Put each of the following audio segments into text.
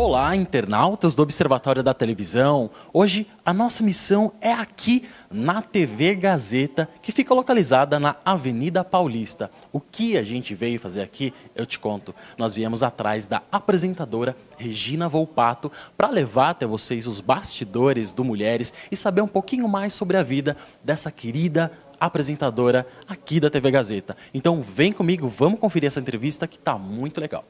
Olá, internautas do Observatório da Televisão. Hoje a nossa missão é aqui na TV Gazeta, que fica localizada na Avenida Paulista. O que a gente veio fazer aqui, eu te conto. Nós viemos atrás da apresentadora Regina Volpato para levar até vocês os bastidores do Mulheres e saber um pouquinho mais sobre a vida dessa querida apresentadora aqui da TV Gazeta. Então vem comigo, vamos conferir essa entrevista que está muito legal.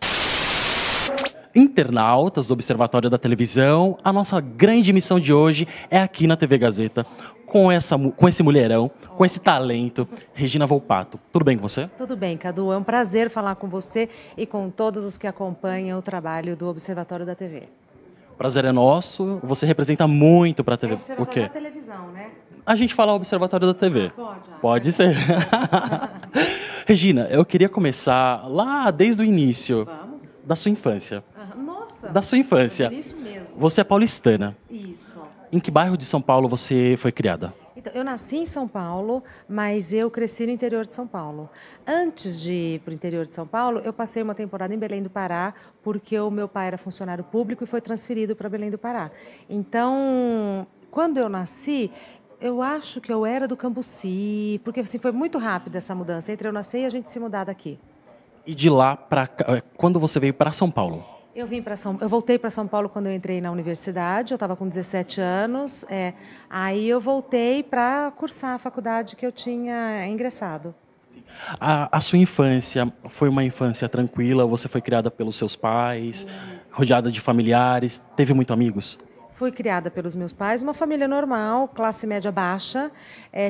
Internautas do Observatório da Televisão, a nossa grande missão de hoje é aqui na TV Gazeta, com esse mulherão, com esse talento, Regina Volpato. Tudo bem com você? Tudo bem, Cadu. É um prazer falar com você e com todos os que acompanham o trabalho do Observatório da TV. Prazer é nosso. Você representa muito para a TV. É Observatório da Televisão, né? A gente fala Observatório da TV. Pode. Pode ser. Regina, eu queria começar lá desde o início. Vamos? Da sua infância. Nossa! Da sua infância. Isso mesmo. Você é paulistana. Isso. Em que bairro de São Paulo você foi criada? Então, eu nasci em São Paulo, mas eu cresci no interior de São Paulo. Antes de ir para o interior de São Paulo, eu passei uma temporada em Belém do Pará, porque o meu pai era funcionário público e foi transferido para Belém do Pará. Então, quando eu nasci, eu acho que eu era do Cambuci, porque assim, foi muito rápida essa mudança, entre eu nascer e a gente se mudar daqui. E de lá para quando você veio para São Paulo? Eu voltei para São Paulo quando eu entrei na universidade, eu estava com 17 anos, aí eu voltei para cursar a faculdade que eu tinha ingressado. A sua infância foi uma infância tranquila? Você foi criada pelos seus pais, rodeada de familiares, teve muitos amigos? Fui criada pelos meus pais, uma família normal, classe média baixa,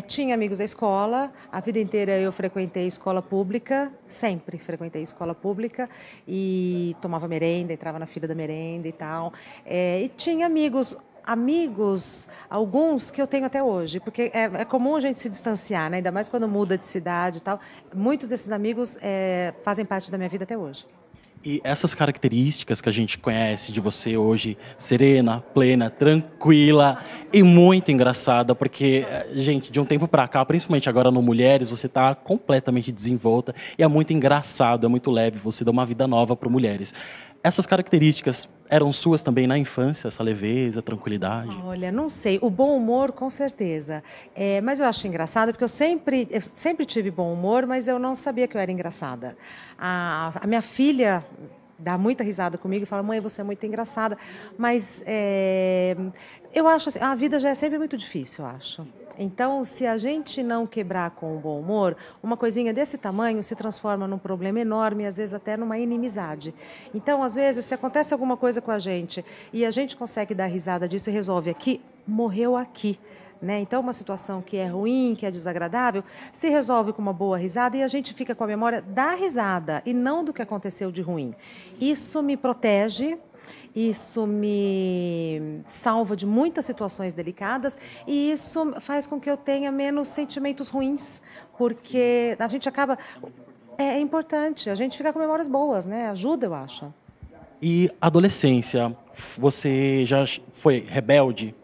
tinha amigos da escola, a vida inteira eu frequentei escola pública, sempre frequentei escola pública e tomava merenda, entrava na fila da merenda e tal. E tinha amigos, alguns que eu tenho até hoje, porque é comum a gente se distanciar, né? Ainda mais quando muda de cidade e tal. Muitos desses amigos fazem parte da minha vida até hoje. E essas características que a gente conhece de você hoje, serena, plena, tranquila e muito engraçada, porque, gente, de um tempo para cá, principalmente agora no Mulheres, você está completamente desenvolta e é muito engraçado, é muito leve, você dá uma vida nova para Mulheres. Essas características eram suas também na infância, essa leveza, tranquilidade? Olha, não sei. O bom humor, com certeza. Mas eu acho engraçado, porque eu sempre tive bom humor, mas eu não sabia que eu era engraçada. A minha filha dá muita risada comigo e fala, mãe, você é muito engraçada. Mas eu acho assim, a vida já é sempre muito difícil, eu acho. Então, se a gente não quebrar com o bom humor, uma coisinha desse tamanho se transforma num problema enorme, às vezes até numa inimizade. Então, às vezes, se acontece alguma coisa com a gente e a gente consegue dar risada disso e resolve aqui, morreu aqui. Né? Então, uma situação que é ruim, que é desagradável, se resolve com uma boa risada e a gente fica com a memória da risada e não do que aconteceu de ruim. Isso me protege. Isso me salva de muitas situações delicadas e isso faz com que eu tenha menos sentimentos ruins, porque a gente acaba... É importante, a gente fica com memórias boas, né? Ajuda, eu acho. E adolescência, você já foi rebelde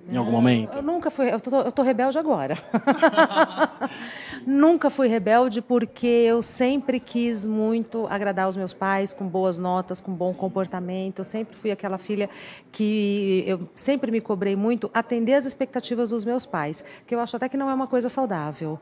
em algum momento? Eu nunca fui, eu tô rebelde agora. Nunca fui rebelde porque eu sempre quis muito agradar os meus pais com boas notas, com bom comportamento. Eu sempre fui aquela filha que eu sempre me cobrei muito atender às expectativas dos meus pais, que eu acho até que não é uma coisa saudável.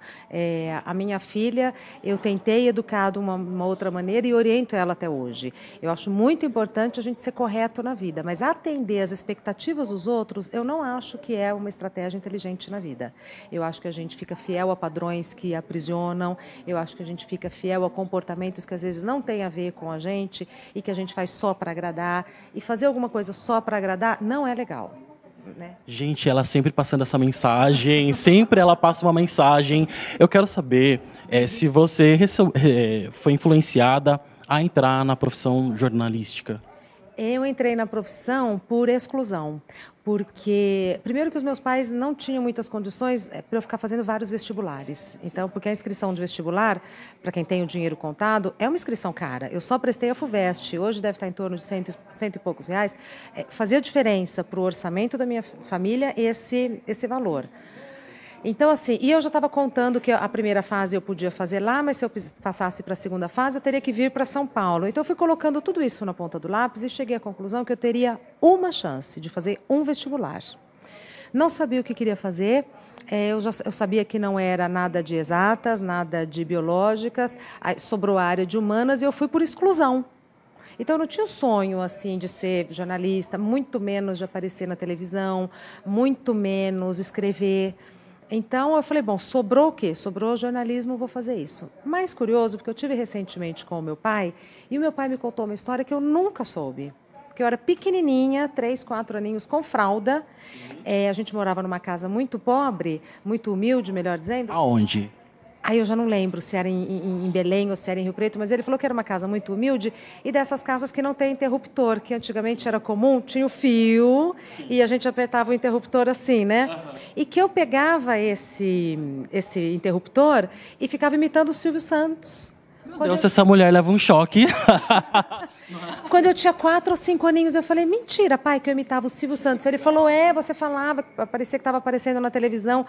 A minha filha, eu tentei educar de uma outra maneira e oriento ela até hoje. Eu acho muito importante a gente ser correto na vida, mas atender às expectativas dos outros, eu não acho que é uma estratégia inteligente na vida. Eu acho que a gente fica fiel a padrões que aprisionam, eu acho que a gente fica fiel a comportamentos que às vezes não tem a ver com a gente e que a gente faz só para agradar. E fazer alguma coisa só para agradar não é legal. Né? Gente, ela sempre passando essa mensagem, sempre ela passa uma mensagem. Eu quero saber se você foi influenciada a entrar na profissão jornalística. Eu entrei na profissão por exclusão, porque, primeiro que os meus pais não tinham muitas condições para eu ficar fazendo vários vestibulares. Então, porque a inscrição de vestibular, para quem tem o dinheiro contado, é uma inscrição cara. Eu só prestei a FUVEST, hoje deve estar em torno de cento e poucos reais. Fazia diferença para o orçamento da minha família esse valor. Então, assim, e eu já estava contando que a primeira fase eu podia fazer lá, mas se eu passasse para a segunda fase, eu teria que vir para São Paulo. Então, eu fui colocando tudo isso na ponta do lápis e cheguei à conclusão que eu teria uma chance de fazer um vestibular. Não sabia o que queria fazer, eu sabia que não era nada de exatas, nada de biológicas, sobrou a área de humanas e eu fui por exclusão. Então, eu não tinha o sonho assim, de ser jornalista, muito menos de aparecer na televisão, muito menos escrever. Então, eu falei, bom, sobrou o quê? Sobrou jornalismo, vou fazer isso. Mais curioso, porque eu tive recentemente com o meu pai, e o meu pai me contou uma história que eu nunca soube. Que eu era pequenininha, 3, 4 aninhos, com fralda. A gente morava numa casa muito pobre, muito humilde, melhor dizendo. Aonde? Aí eu já não lembro se era em Belém ou se era em Rio Preto, mas ele falou que era uma casa muito humilde e dessas casas que não tem interruptor, que antigamente era comum, tinha o fio e a gente apertava o interruptor assim, né? E que eu pegava esse interruptor e ficava imitando o Silvio Santos. Meu Deus, essa mulher leva um choque. Quando eu tinha 4 ou 5 aninhos, eu falei, mentira, pai, que eu imitava o Silvio Santos. Ele falou, você falava, parecia que estava aparecendo na televisão.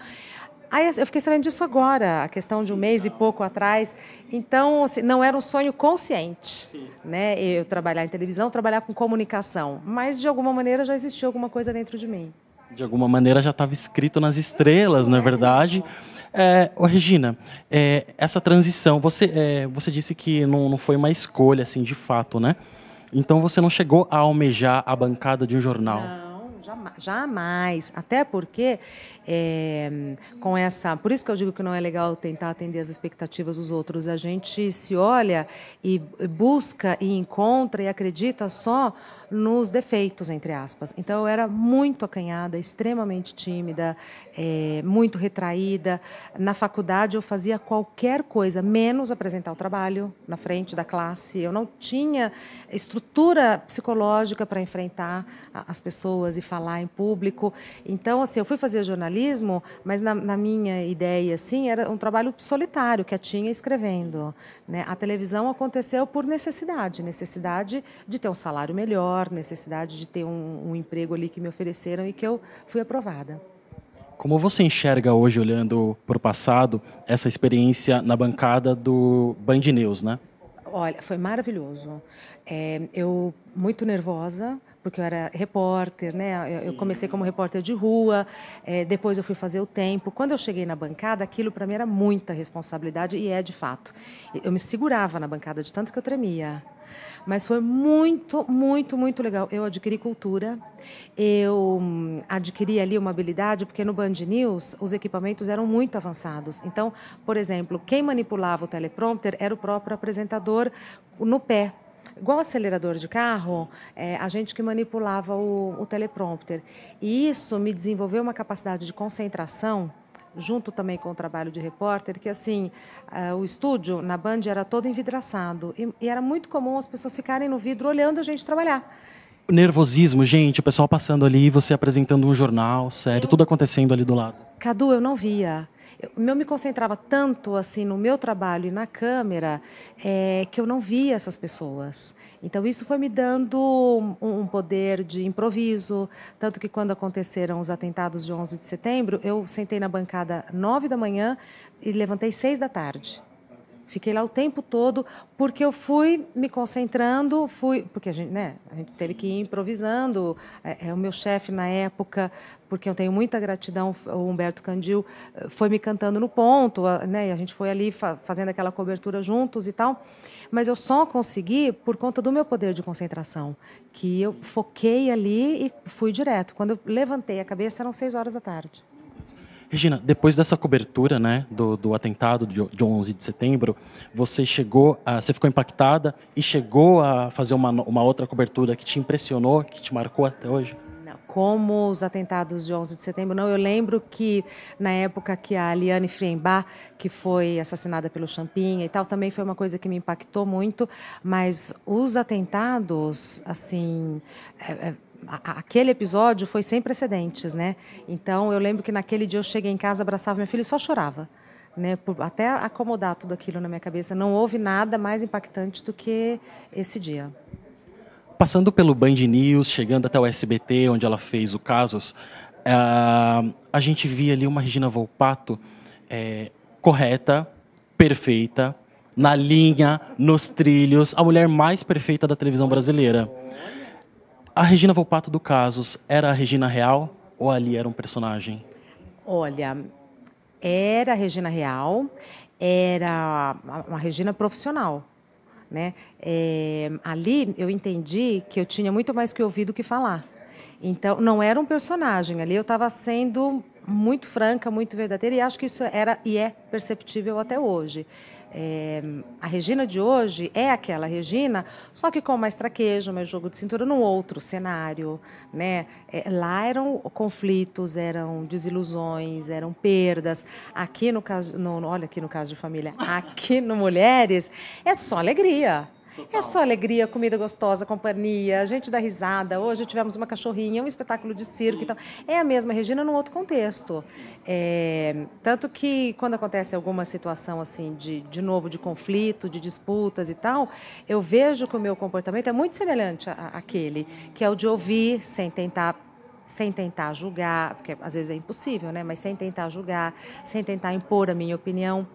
Aí eu fiquei sabendo disso agora, a questão de um mês e pouco atrás. Então, assim, não era um sonho consciente, né? Eu trabalhar em televisão, trabalhar com comunicação. Mas, de alguma maneira, já existia alguma coisa dentro de mim. De alguma maneira já estava escrito nas estrelas, não é verdade? Regina, essa transição, você disse que não foi uma escolha, assim, de fato, né? Então você não chegou a almejar a bancada de um jornal? Não, jamais. Até porque, por isso que eu digo que não é legal tentar atender as expectativas dos outros. A gente se olha e busca e encontra e acredita só nos defeitos, entre aspas. Então, eu era muito acanhada, extremamente tímida, muito retraída. Na faculdade, eu fazia qualquer coisa, menos apresentar o trabalho na frente da classe. Eu não tinha estrutura psicológica para enfrentar as pessoas e falar em público. Então, assim, eu fui fazer jornalismo, mas na minha ideia, assim, era um trabalho solitário, quietinha, escrevendo, né? A televisão aconteceu por necessidade de ter um salário melhor, necessidade de ter um emprego ali que me ofereceram e que eu fui aprovada. Como você enxerga hoje, olhando para o passado, essa experiência na bancada do Band News, né? Olha, foi maravilhoso. Eu muito nervosa, porque eu era repórter, né? Eu comecei como repórter de rua, depois eu fui fazer o tempo. Quando eu cheguei na bancada, aquilo para mim era muita responsabilidade e é de fato. Eu me segurava na bancada de tanto que eu tremia. Mas foi muito, muito, muito legal. Eu adquiri cultura, eu adquiri ali uma habilidade, porque no Band News os equipamentos eram muito avançados. Então, por exemplo, quem manipulava o teleprompter era o próprio apresentador no pé. Igual acelerador de carro, a gente que manipulava o teleprompter. E isso me desenvolveu uma capacidade de concentração, junto também com o trabalho de repórter, que assim, o estúdio na Band era todo envidraçado e era muito comum as pessoas ficarem no vidro olhando a gente trabalhar. O nervosismo, gente, o pessoal passando ali, você apresentando um jornal, sério, tudo acontecendo ali do lado. Cadu, eu não via. Eu me concentrava tanto assim no meu trabalho e na câmera que eu não via essas pessoas. Então isso foi me dando um poder de improviso, tanto que quando aconteceram os atentados de 11 de setembro, eu sentei na bancada 9 da manhã e levantei 6 da tarde. Fiquei lá o tempo todo, porque eu fui me concentrando, porque a gente teve que ir improvisando. O meu chefe na época, porque eu tenho muita gratidão, o Humberto Candil, foi me cantando no ponto, né? E a gente foi ali fazendo aquela cobertura juntos e tal. Mas eu só consegui por conta do meu poder de concentração, que eu foquei ali e fui direto. Quando eu levantei a cabeça, eram 6 horas da tarde. Regina, depois dessa cobertura, né, do atentado de 11 de setembro, você ficou impactada e chegou a fazer uma outra cobertura que te impressionou, que te marcou até hoje? Não, como os atentados de 11 de setembro, não. Eu lembro que na época que a Liane Friembach, que foi assassinada pelo Champinha e tal, também foi uma coisa que me impactou muito, mas os atentados, assim... Aquele episódio foi sem precedentes, né? Então, eu lembro que naquele dia eu cheguei em casa, abraçava meu filho e só chorava, né? Até acomodar tudo aquilo na minha cabeça. Não houve nada mais impactante do que esse dia. Passando pelo Band News, chegando até o SBT, onde ela fez o Casos, A gente via ali uma Regina Volpato correta, perfeita, na linha, nos trilhos, a mulher mais perfeita da televisão brasileira. A Regina Volpato do Casos era a Regina real ou ali era um personagem? Olha, era a Regina real, era uma Regina profissional, né? Ali eu entendi que eu tinha muito mais que ouvir do que falar. Então, não era um personagem ali, eu estava sendo muito franca, muito verdadeira, e acho que isso era e é perceptível até hoje. A Regina de hoje é aquela Regina, só que com mais traquejo, mais jogo de cintura, num outro cenário, né? Lá eram conflitos, eram desilusões, eram perdas. Aqui no caso, olha aqui no caso de família, aqui no Mulheres é só alegria. É só alegria, comida gostosa, companhia, a gente dá risada. Hoje tivemos uma cachorrinha, um espetáculo de circo. Então, é a mesma Regina num outro contexto. Tanto que quando acontece alguma situação assim de novo, de conflito, de disputas e tal, eu vejo que o meu comportamento é muito semelhante àquele, que é o de ouvir sem tentar julgar, porque às vezes é impossível, né? Mas sem tentar julgar, sem tentar impor a minha opinião.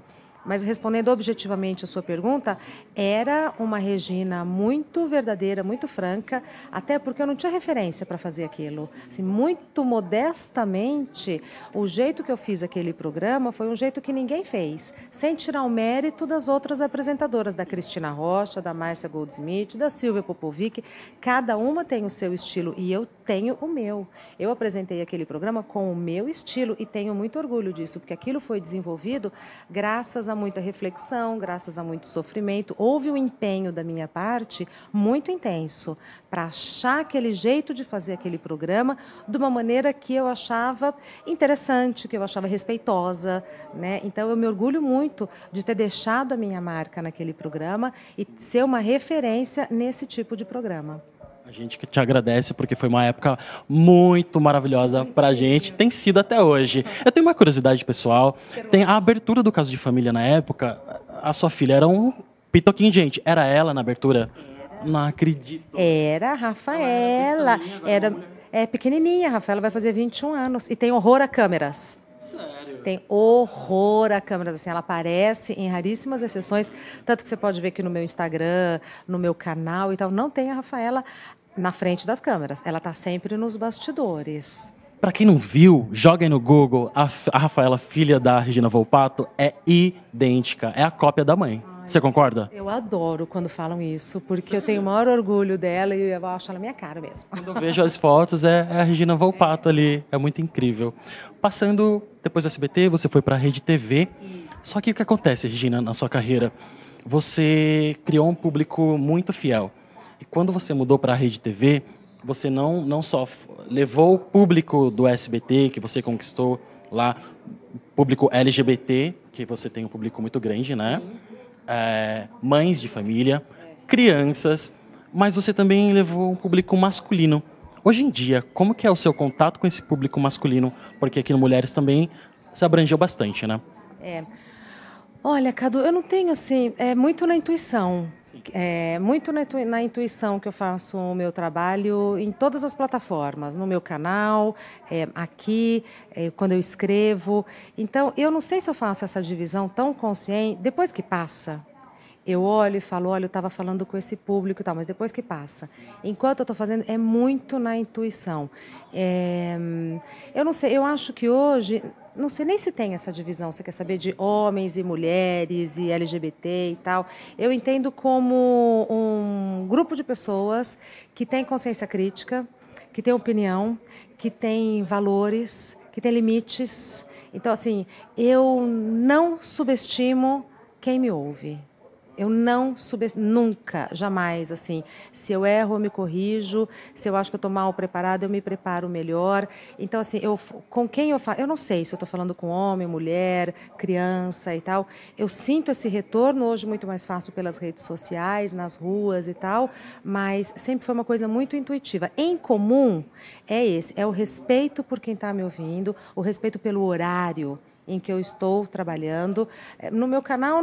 Mas respondendo objetivamente a sua pergunta, era uma Regina muito verdadeira, muito franca, até porque eu não tinha referência para fazer aquilo. Assim, muito modestamente, o jeito que eu fiz aquele programa foi um jeito que ninguém fez, sem tirar o mérito das outras apresentadoras, da Cristina Rocha, da Márcia Goldsmith, da Silvia Popovic. Cada uma tem o seu estilo e eu tenho o meu. Eu apresentei aquele programa com o meu estilo e tenho muito orgulho disso, porque aquilo foi desenvolvido graças a muita reflexão, graças a muito sofrimento. Houve um empenho da minha parte muito intenso para achar aquele jeito de fazer aquele programa de uma maneira que eu achava interessante, que eu achava respeitosa, né? Então, eu me orgulho muito de ter deixado a minha marca naquele programa e ser uma referência nesse tipo de programa. A gente que te agradece porque foi uma época muito maravilhosa pra gente, tem sido até hoje. Eu tenho uma curiosidade pessoal, tem a abertura do Caso de Família na época, a sua filha era um pitoquinho de gente, era ela na abertura? Não acredito. Era a Rafaela, pequenininha, a Rafaela vai fazer 21 anos e tem horror a câmeras. Sério? Tem horror a câmeras, assim, ela aparece em raríssimas exceções, tanto que você pode ver que no meu Instagram, no meu canal e tal, não tem a Rafaela na frente das câmeras, ela está sempre nos bastidores. Pra quem não viu, joga aí no Google, a Rafaela, filha da Regina Volpato, é idêntica, é a cópia da mãe. Você concorda? Eu adoro quando falam isso, porque eu tenho o maior orgulho dela e eu acho ela minha cara mesmo. Quando eu vejo as fotos, é a Regina Volpato ali, é muito incrível. Passando, depois do SBT, você foi pra Rede TV. Só que o que acontece, Regina, na sua carreira? Você criou um público muito fiel. E quando você mudou para a Rede TV, você não só levou o público do SBT, que você conquistou lá, público LGBT, que você tem um público muito grande, né? Mães de família, crianças, mas você também levou um público masculino. Hoje em dia, como que é o seu contato com esse público masculino? Porque aqui no Mulheres também se abrangeu bastante, né? Olha, Cadu, eu não tenho assim, é muito na intuição. É muito na intuição que eu faço o meu trabalho em todas as plataformas, no meu canal, aqui, quando eu escrevo. Então, eu não sei se eu faço essa divisão tão consciente, depois que passa. Eu olho e falo, olha, eu estava falando com esse público e tal, mas depois que passa. Enquanto eu estou fazendo, é muito na intuição. Eu não sei, eu acho que hoje, não sei nem se tem essa divisão, você quer saber de homens e mulheres e LGBT e tal. Eu entendo como um grupo de pessoas que tem consciência crítica, que tem opinião, que tem valores, que tem limites. Então, assim, eu não subestimo quem me ouve. Eu não nunca, jamais, assim, se eu erro, eu me corrijo, se eu acho que eu estou mal preparada, eu me preparo melhor. Então, assim, com quem eu falo, eu não sei se eu estou falando com homem, mulher, criança e tal. Eu sinto esse retorno hoje muito mais fácil pelas redes sociais, nas ruas e tal, mas sempre foi uma coisa muito intuitiva. Em comum é o respeito por quem está me ouvindo, o respeito pelo horário em que eu estou trabalhando. No meu canal,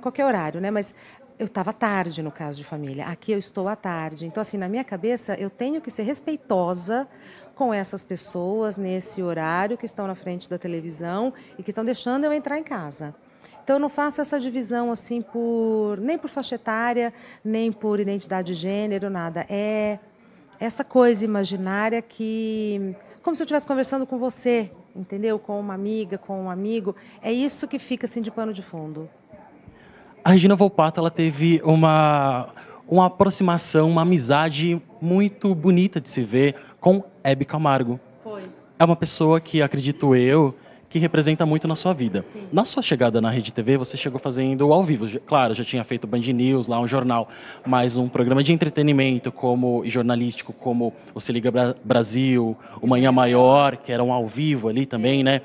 qualquer horário, né? Mas Eu estava tarde no caso de família, aqui eu estou à tarde. Então, assim, na minha cabeça, eu tenho que ser respeitosa com essas pessoas nesse horário que estão na frente da televisão e que estão deixando eu entrar em casa. Então, eu não faço essa divisão assim nem por faixa etária, nem por identidade de gênero, nada. É essa coisa imaginária que, como se eu estivesse conversando com você, entendeu? Com uma amiga, com um amigo. É isso que fica assim de pano de fundo. A Regina Volpato, ela teve uma aproximação, uma amizade muito bonita de se ver com Hebe Camargo. Foi. É uma pessoa que, acredito eu, que representa muito na sua vida. Sim. Na sua chegada na Rede TV, você chegou fazendo ao vivo. Claro, já tinha feito Band News, lá um jornal, mas um programa de entretenimento e jornalístico como o Se Liga Brasil, o Manhã Maior, que eram ao vivo ali também, né?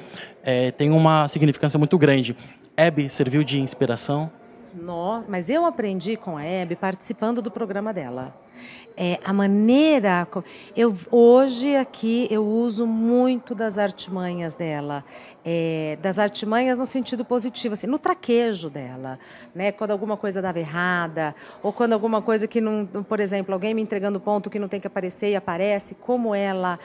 Tem uma significância muito grande. Hebe serviu de inspiração? Nossa, mas eu aprendi com a Hebe participando do programa dela. A maneira... Hoje aqui eu uso muito das artimanhas dela. Das artimanhas no sentido positivo, assim, no traquejo dela. Né? Quando alguma coisa dava errada, ou quando alguma coisa que não... Por exemplo, alguém me entregando ponto que não tem que aparecer e aparece, como ela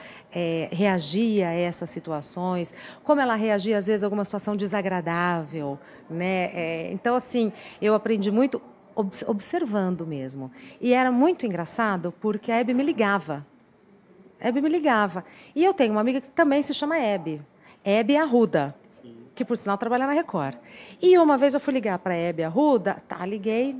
reagia a essas situações, como ela reagia, às vezes, a alguma situação desagradável. Né? Então, assim, eu aprendi muito observando mesmo. E era muito engraçado porque a Hebe me ligava. Hebe me ligava. E eu tenho uma amiga que também se chama Hebe. Hebe Arruda, que por sinal trabalha na Record. E uma vez eu fui ligar para a Hebe Arruda, liguei,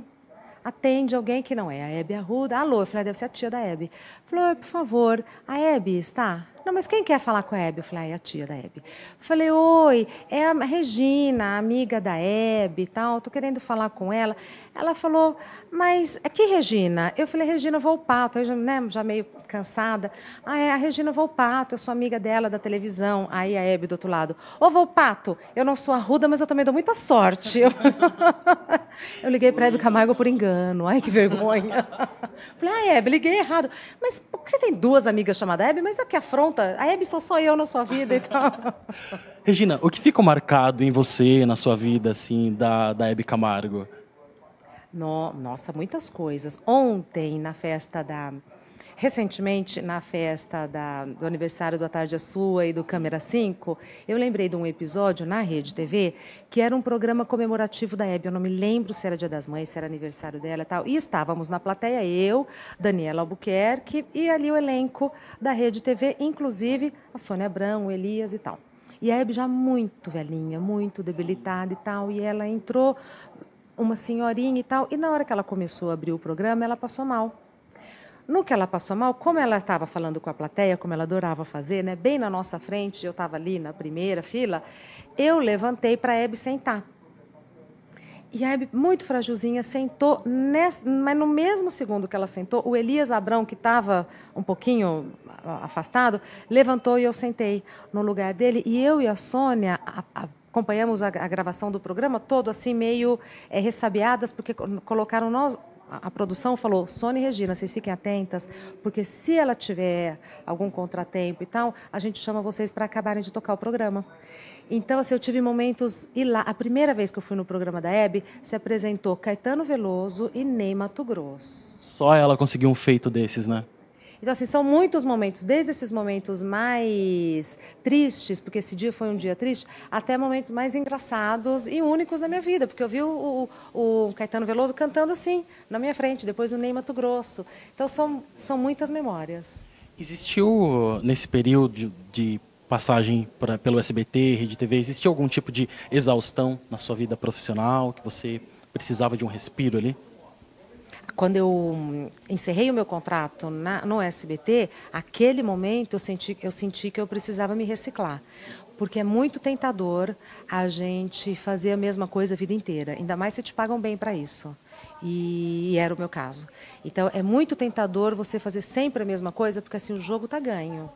atende alguém que não é a Hebe Arruda. Alô, eu falei, deve ser a tia da Hebe. Falou, por favor, a Hebe está? Não, mas quem quer falar com a Hebe? Eu falei, é a tia da Hebe. Falei, oi, é a Regina, amiga da Hebe e tal, estou querendo falar com ela. Ela falou, mas que Regina? Eu falei, Regina Volpato, já meio cansada. É a Regina Volpato, eu sou amiga dela da televisão. Aí a Hebe do outro lado, ô Volpato, eu não sou arruda, mas eu também dou muita sorte. Eu liguei para a Hebe Camargo por engano, ai que vergonha. Falei, Hebe, liguei errado. Mas por que você tem duas amigas chamadas Hebe? Mas que afronta. A Hebe sou eu na sua vida, então. Regina, o que ficou marcado em você, na sua vida, assim, da Hebe Camargo? Nossa, muitas coisas. Ontem, recentemente, na festa do aniversário do A Tarde é Sua e do Câmera 5, eu lembrei de um episódio na Rede TV que era um programa comemorativo da Hebe. Eu não me lembro se era Dia das Mães, se era aniversário dela e tal. E estávamos na plateia, eu, Daniela Albuquerque e ali o elenco da Rede TV, inclusive a Sônia Abrão, o Elias e tal. E a Hebe já muito velhinha, muito debilitada e tal, e ela entrou, uma senhorinha e tal, e na hora que ela começou a abrir o programa, ela passou mal. No que ela passou mal, como ela estava falando com a plateia, como ela adorava fazer, né, bem na nossa frente, eu estava ali na primeira fila, eu levantei para a Hebe sentar. E a Hebe, muito frágilzinha, sentou, mas no mesmo segundo que ela sentou, o Elias Abrão, que estava um pouquinho afastado, levantou e eu sentei no lugar dele. E eu e a Sônia acompanhamos a gravação do programa todo assim, meio ressabiadas, porque colocaram nós... A produção falou, Sônia e Regina, vocês fiquem atentas, porque se ela tiver algum contratempo e tal, a gente chama vocês para acabarem de tocar o programa. Então, assim, eu tive momentos... E lá, a primeira vez que eu fui no programa da Hebe, se apresentou Caetano Veloso e Ney Matogrosso. Só ela conseguiu um feito desses, né? Então, assim, são muitos momentos, desde esses momentos mais tristes, porque esse dia foi um dia triste, até momentos mais engraçados e únicos na minha vida, porque eu vi o Caetano Veloso cantando assim, na minha frente, depois o Ney Matogrosso. Então, são muitas memórias. Existiu, nesse período de passagem pelo SBT, Rede TV, existiu algum tipo de exaustão na sua vida profissional, que você precisava de um respiro ali? Quando eu encerrei o meu contrato no SBT, aquele momento eu senti que eu precisava me reciclar. Porque é muito tentador a gente fazer a mesma coisa a vida inteira. Ainda mais se te pagam bem para isso. E era o meu caso. Então, é muito tentador você fazer sempre a mesma coisa, porque assim o jogo está ganho.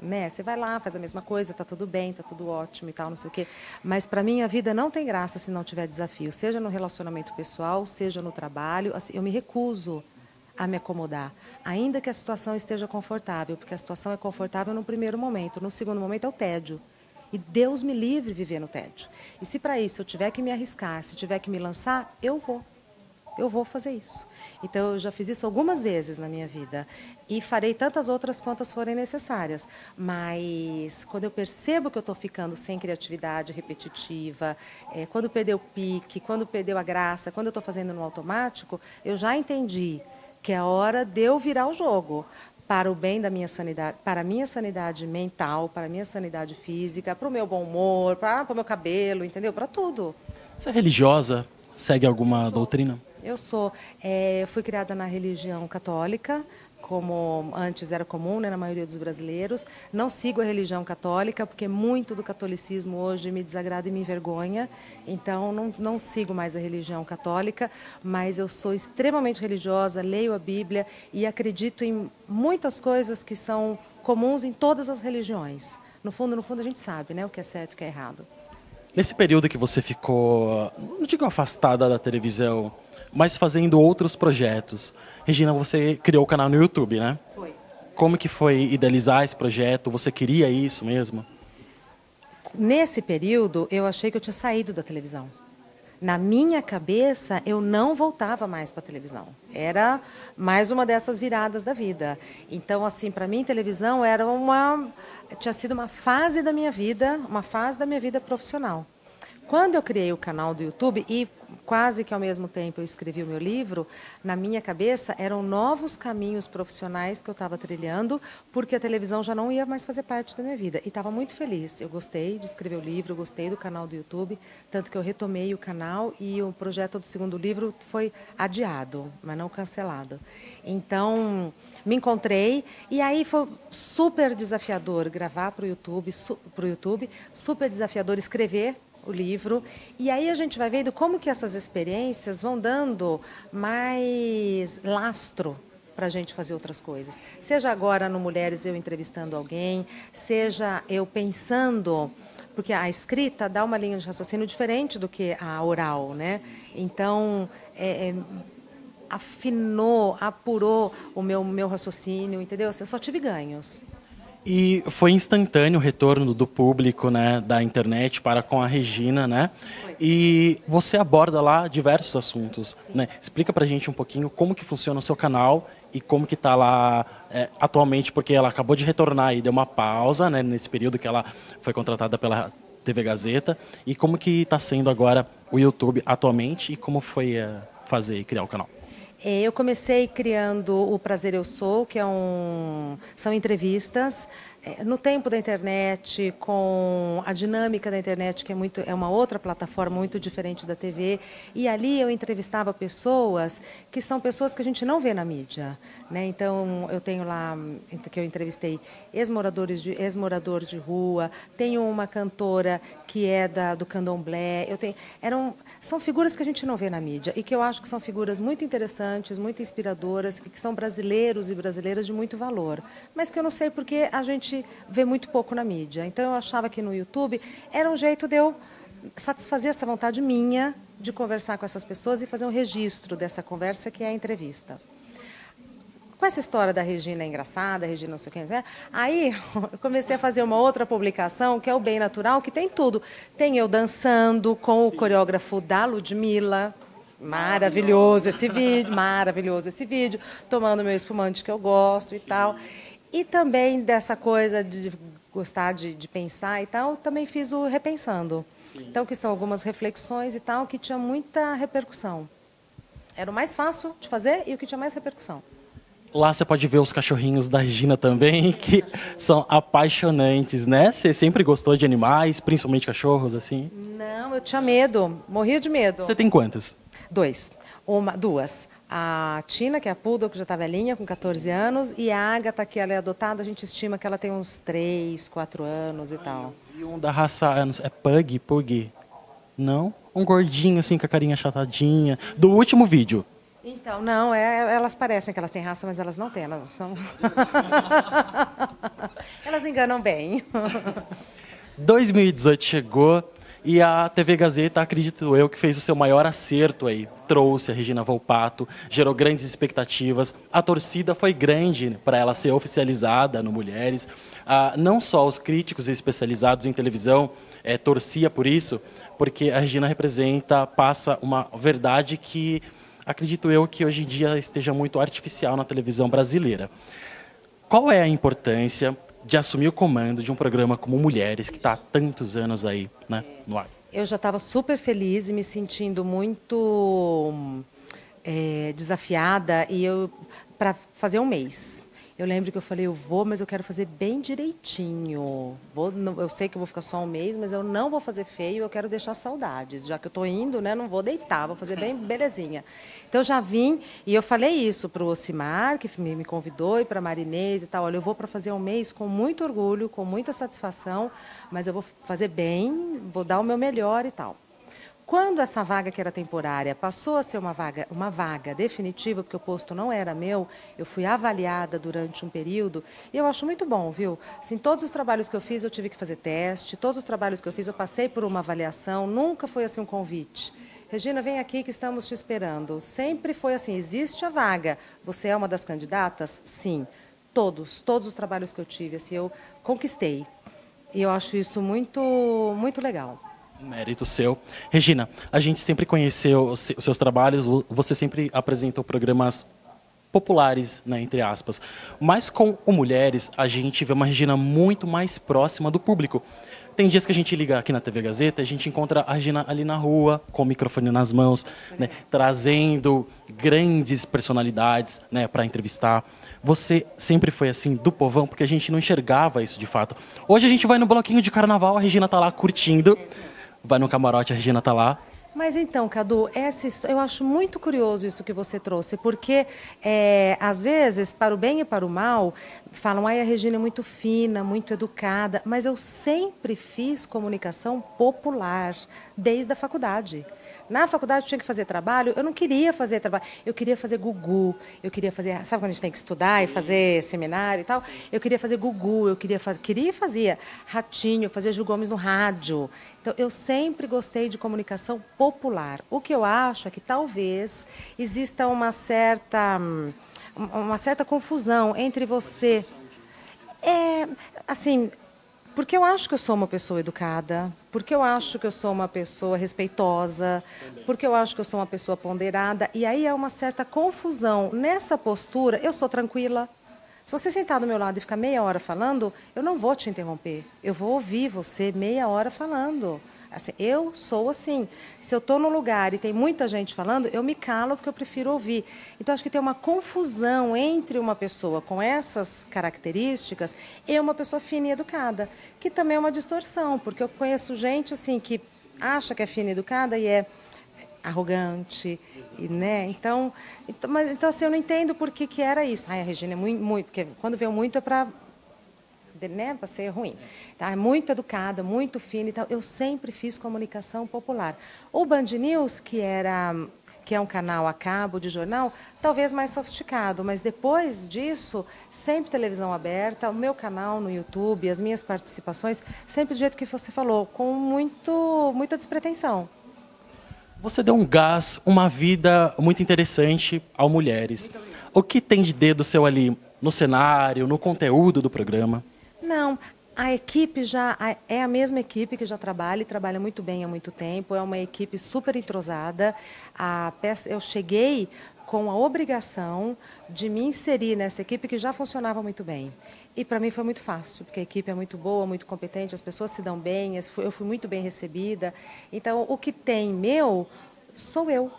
Né? Você vai lá, faz a mesma coisa, está tudo bem, está tudo ótimo e tal, não sei o quê. Mas, para mim, a vida não tem graça se não tiver desafio. Seja no relacionamento pessoal, seja no trabalho. Assim, eu me recuso a me acomodar, ainda que a situação esteja confortável, porque a situação é confortável no primeiro momento. No segundo momento é o tédio. E Deus me livre viver no tédio. E se para isso eu tiver que me arriscar, se tiver que me lançar, eu vou. eu vou fazer isso. Então, eu já fiz isso algumas vezes na minha vida e farei tantas outras quantas forem necessárias. Mas, quando eu percebo que eu estou ficando sem criatividade, repetitiva, quando perdeu o pique, quando perdeu a graça, quando eu estou fazendo no automático, eu já entendi que é hora de eu virar o jogo para o bem da minha sanidade, para a minha sanidade mental, para a minha sanidade física, para o meu bom humor, para o meu cabelo, entendeu? Para tudo. Você é religiosa? Segue alguma doutrina? Eu sou, fui criada na religião católica, como antes era comum, né, na maioria dos brasileiros. Não sigo a religião católica, porque muito do catolicismo hoje me desagrada e me envergonha. Então, não sigo mais a religião católica, mas eu sou extremamente religiosa, leio a Bíblia e acredito em muitas coisas que são comuns em todas as religiões. No fundo, a gente sabe, né, o que é certo e o que é errado. Nesse período que você ficou, não digo afastada da televisão, mas fazendo outros projetos. Regina, você criou o canal no YouTube, né? Foi. Como que foi idealizar esse projeto? Você queria isso mesmo? Nesse período, eu achei que eu tinha saído da televisão. Na minha cabeça, eu não voltava mais para a televisão. Era mais uma dessas viradas da vida. Então, assim, para mim, televisão tinha sido uma fase da minha vida profissional. Quando eu criei o canal do YouTube e quase que ao mesmo tempo eu escrevi o meu livro, na minha cabeça eram novos caminhos profissionais que eu estava trilhando, porque a televisão já não ia mais fazer parte da minha vida. E estava muito feliz. Eu gostei de escrever o livro, eu gostei do canal do YouTube, tanto que eu retomei o canal e o projeto do segundo livro foi adiado, mas não cancelado. Então, me encontrei e aí foi super desafiador gravar para o YouTube, super desafiador escrever o livro, e aí a gente vai vendo como que essas experiências vão dando mais lastro para a gente fazer outras coisas. Seja agora no Mulheres eu entrevistando alguém, seja eu pensando, porque a escrita dá uma linha de raciocínio diferente do que a oral, né? Então, afinou, apurou o meu raciocínio, entendeu? Assim, eu só tive ganhos. E foi instantâneo o retorno do público, né, da internet para com a Regina, né? E você aborda lá diversos assuntos, né? Explica pra gente um pouquinho como que funciona o seu canal e como que tá lá atualmente, porque ela acabou de retornar e deu uma pausa, né, nesse período que ela foi contratada pela TV Gazeta, e como que está sendo agora o YouTube atualmente e como foi fazer e criar o canal. Eu comecei criando o Prazer Eu Sou, que são entrevistas no tempo da internet, com a dinâmica da internet, que é uma outra plataforma muito diferente da TV. E ali eu entrevistava pessoas que são pessoas que a gente não vê na mídia, né? Então, eu tenho lá, que eu entrevistei ex-morador de rua, tenho uma cantora que é do candomblé. São figuras que a gente não vê na mídia e que eu acho que são figuras muito interessantes, muito inspiradoras, que são brasileiros e brasileiras de muito valor, mas que eu não sei porque a gente vê muito pouco na mídia. Então, eu achava que no YouTube era um jeito de eu satisfazer essa vontade minha de conversar com essas pessoas e fazer um registro dessa conversa, que é a entrevista. Com essa história da Regina engraçada, Regina não sei o que, né? Aí eu comecei a fazer uma outra publicação, que é o Bem Natural, que tem tudo. Tem eu dançando com o coreógrafo da Ludmilla. Maravilhoso esse vídeo, tomando meu espumante que eu gosto e tal. E também dessa coisa de gostar de pensar e tal, também fiz o Repensando. Sim. Então, que são algumas reflexões e tal, que tinha muita repercussão. Era o mais fácil de fazer e o que tinha mais repercussão. Lá você pode ver os cachorrinhos da Regina também, que são apaixonantes, né? Você sempre gostou de animais, principalmente cachorros, assim? Não, eu tinha medo, morria de medo. Você tem quantos? Duas. A Tina, que é a Poodle, que já está velhinha, com 14 anos, e a Agatha, que ela é adotada, a gente estima que ela tem uns 3, 4 anos e tal. E um da raça, é Pug? Não? Um gordinho, assim, com a carinha achatadinha. Do último vídeo. Então, não, elas parecem que elas têm raça, mas elas não têm, elas são... Elas enganam bem. 2018 chegou e a TV Gazeta, acredito eu, que fez o seu maior acerto aí. Trouxe a Regina Volpato, gerou grandes expectativas. A torcida foi grande para ela ser oficializada no Mulheres. Não só os críticos especializados em televisão torcia por isso, porque a Regina passa uma verdade que acredito eu que hoje em dia esteja muito artificial na televisão brasileira. Qual é a importância de assumir o comando de um programa como Mulheres, que está há tantos anos aí, né, no ar? Eu já estava super feliz e me sentindo muito desafiada para fazer um mês. Eu lembro que eu falei, eu vou, mas eu quero fazer bem direitinho. Eu sei que eu vou ficar só um mês, mas eu não vou fazer feio, eu quero deixar saudades. Já que eu estou indo, né, não vou deitar, vou fazer bem belezinha. Então, eu já vim e eu falei isso para o Ocimar, que me convidou, e para a Marinês e tal. Olha, eu vou para fazer um mês com muito orgulho, com muita satisfação, mas eu vou fazer bem, vou dar o meu melhor e tal. Quando essa vaga que era temporária passou a ser uma vaga definitiva, porque o posto não era meu, eu fui avaliada durante um período, e eu acho muito bom, viu? Assim, todos os trabalhos que eu fiz, eu tive que fazer teste, todos os trabalhos que eu fiz, eu passei por uma avaliação, nunca foi assim um convite. Regina, vem aqui que estamos te esperando. Sempre foi assim, existe a vaga. Você é uma das candidatas? Sim. Todos os trabalhos que eu tive, assim, eu conquistei. E eu acho isso muito, muito legal. Mérito seu. Regina, a gente sempre conheceu os seus trabalhos, você sempre apresentou programas populares, né, entre aspas. Mas com o Mulheres, a gente vê uma Regina muito mais próxima do público. Tem dias que a gente liga aqui na TV Gazeta, a gente encontra a Regina ali na rua, com o microfone nas mãos, né, trazendo grandes personalidades, né, para entrevistar. Você sempre foi assim, do povão, porque a gente não enxergava isso de fato. Hoje a gente vai no bloquinho de carnaval, a Regina está lá curtindo. Vai no camarote, a Regina está lá. Mas então, Cadu, eu acho muito curioso isso que você trouxe, porque às vezes, para o bem e para o mal, falam, ai, a Regina é muito fina, muito educada, mas eu sempre fiz comunicação popular, desde a faculdade. Na faculdade eu tinha que fazer trabalho, eu não queria fazer trabalho, eu queria fazer gugu, eu queria fazer, sabe quando a gente tem que estudar e fazer seminário e tal? Eu queria fazer gugu, queria e fazia ratinho, fazia Gil Gomes no rádio. Então, eu sempre gostei de comunicação popular. O que eu acho é que talvez exista uma certa confusão entre você... assim, porque eu acho que eu sou uma pessoa educada, porque eu acho que eu sou uma pessoa respeitosa, porque eu acho que eu sou uma pessoa ponderada, e aí é uma certa confusão. Nessa postura, eu sou tranquila. Se você sentar do meu lado e ficar meia hora falando, eu não vou te interromper. Eu vou ouvir você meia hora falando. Assim, eu sou assim. Se eu estou num lugar e tem muita gente falando, eu me calo porque eu prefiro ouvir. Então, acho que tem uma confusão entre uma pessoa com essas características e uma pessoa fina e educada, que também é uma distorção, porque eu conheço gente assim que acha que é fina e educada e é arrogante, né? Então assim, eu não entendo por que era isso. Ai, a Regina é muito, porque quando veio muito é para, né, para ser ruim. Tá? É muito educada, muito fina e tal. Eu sempre fiz comunicação popular. O Band News, que é um canal a cabo de jornal, talvez mais sofisticado, mas depois disso, sempre televisão aberta, o meu canal no YouTube, as minhas participações, sempre do jeito que você falou, com muita despretensão. Você deu um gás, uma vida muito interessante ao Mulheres. O que tem de dedo seu ali no cenário, no conteúdo do programa? Não, a equipe é a mesma equipe que já trabalha e trabalha muito bem há muito tempo. É uma equipe super entrosada. Eu cheguei com a obrigação de me inserir nessa equipe que já funcionava muito bem. E para mim foi muito fácil, porque a equipe é muito boa, muito competente, as pessoas se dão bem, eu fui muito bem recebida. Então, o que tem meu sou eu,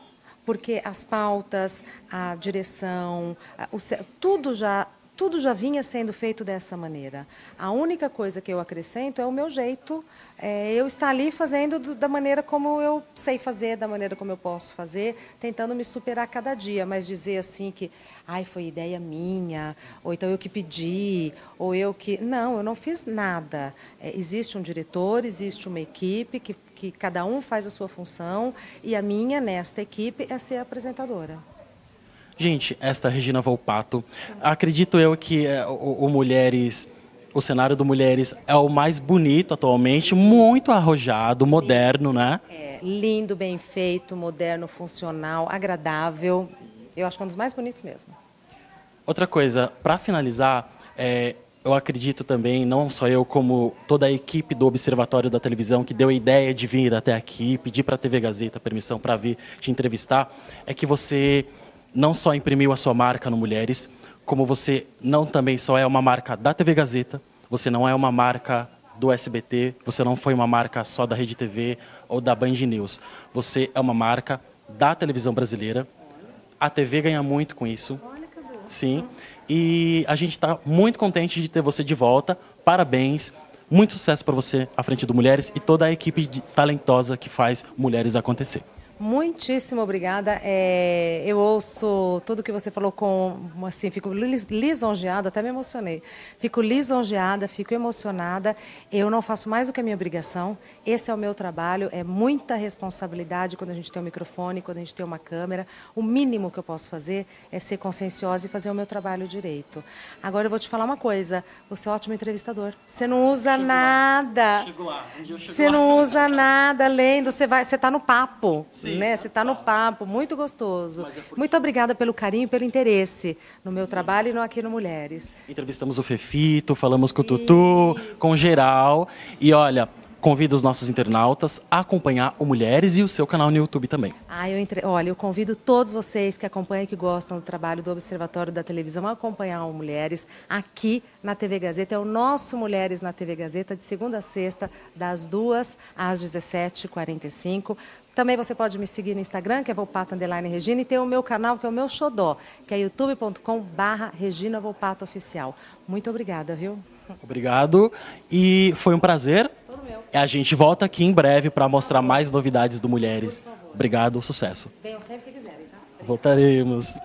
porque as pautas, a direção, tudo já vinha sendo feito dessa maneira. A única coisa que eu acrescento é o meu jeito, eu estar ali fazendo da maneira como eu sei fazer, da maneira como eu posso fazer, tentando me superar cada dia, mas dizer assim que, ai, foi ideia minha, ou então eu que pedi, ou eu que... Não, eu não fiz nada. Existe um diretor, existe uma equipe que cada um faz a sua função, e a minha, nesta equipe, é ser apresentadora. Gente, esta Regina Volpato, acredito eu que o cenário do Mulheres é o mais bonito atualmente, muito arrojado, moderno, né? É, lindo, bem feito, moderno, funcional, agradável. Eu acho que é um dos mais bonitos mesmo. Outra coisa, para finalizar, Eu acredito também, não só eu, como toda a equipe do Observatório da Televisão, que deu a ideia de vir até aqui, pedir para a TV Gazeta permissão para vir te entrevistar, é que você não só imprimiu a sua marca no Mulheres, como você não também só é uma marca da TV Gazeta, você não é uma marca do SBT, você não foi uma marca só da Rede TV ou da Band News. Você é uma marca da televisão brasileira. A TV ganha muito com isso. Sim. E a gente está muito contente de ter você de volta. Parabéns. Muito sucesso para você à frente do Mulheres e toda a equipe talentosa que faz Mulheres acontecer. Muitíssimo obrigada. Eu ouço tudo que você falou assim, fico lisonjeada, até me emocionei. Fico lisonjeada, fico emocionada. Eu não faço mais do que a minha obrigação. Esse é o meu trabalho. É muita responsabilidade quando a gente tem um microfone, quando a gente tem uma câmera. O mínimo que eu posso fazer é ser conscienciosa e fazer o meu trabalho direito. Agora eu vou te falar uma coisa. Você é um ótimo entrevistador. Você não usa nada. Chego lá. Você não usa nada além do... Você está no papo. Sim. Né? Você está no papo, muito gostoso. Muito obrigada pelo carinho e pelo interesse no meu trabalho e aqui no Mulheres. Entrevistamos o Fefito, falamos com o Tutu, com geral. E olha, convido os nossos internautas a acompanhar o Mulheres e o seu canal no YouTube também. Olha, eu convido todos vocês que acompanham e que gostam do trabalho do Observatório da Televisão a acompanhar o Mulheres aqui na TV Gazeta. É o nosso Mulheres na TV Gazeta, de segunda a sexta, das 2 às 17h45. Também você pode me seguir no Instagram, que é Volpato_Regina, e tem o meu canal, que é o meu xodó, que é youtube.com/Regina Volpato Oficial. Muito obrigada, viu? Obrigado. E foi um prazer. Todo meu. A gente volta aqui em breve para mostrar mais novidades do Mulheres. Obrigado, sucesso. Venham sempre que quiserem, tá? Voltaremos.